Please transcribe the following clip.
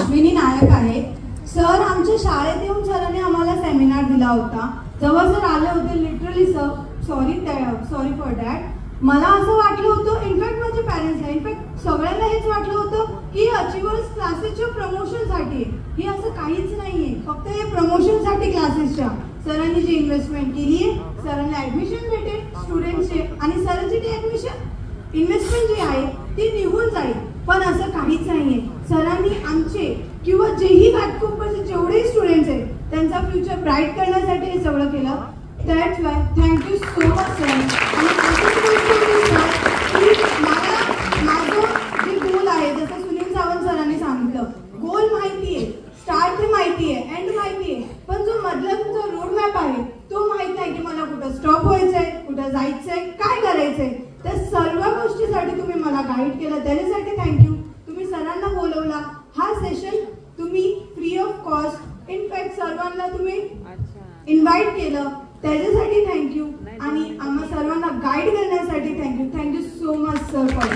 अश्विनी नायक आहे। सर आमच्या शाळेत येऊन सरांनी आम्हाला सेमिनार दिला होता। जेव्हा सर आले होते literally sir sorry for that. मला असं वाटलं होतं, इनफॅक्ट माझ्या पॅरेंट्सला, इनफॅक्ट सगळ्यांना हेच वाटलं होतं की अचिव्हर्स क्लासेसच्या प्रमोशनसाठी, ही असं काहीच नाहीये, फक्त हे प्रमोशनसाठी क्लासेसच्या सरांनी जी इन्व्हेस्टमेंट केली आहे, सरांना ऍडमिशन भेटेल स्टुडंटचे आणि सरांची ती ऍडमिशन इन्व्हेस्टमेंट जी आहे ती निघून जाईल, पण असं काहीच नाहीये। सरांनी आमचे किंवा जेही घाटकोपरचे जेवढे स्टुडंट्स आहेत त्यांचा फ्युचर ब्राईट करण्यासाठी हे सगळं केलं। That's why thank you so much sir. आणि माझं जे गोल आहे, जसं सुनील सावंत सरांनी सांगितलं, गोल माहिती आहे, स्टार्ट माहिती आहे, एंड माहिती आहे, पण जो मधला तुमचा रोड मॅप आहे तो माहित नाही की मला कुठं स्टॉप व्हायचंय, कुठं जायचंय, काय करायचंय। त्या सर्व गोष्टीसाठी तुम्ही मला गाईड केलं, त्याच्यासाठी थँक्यू। तुम्ही सरांना बोलवला, हा सेशन तुम्ही फ्री ऑफ कॉस्ट, इनफॅक्ट सर्वांना तुम्ही इन्व्हाइट केलं, त्याच्यासाठी थँक्यू। आणि आम्हा सर्वांना गाईड करण्यासाठी thank you so much sir for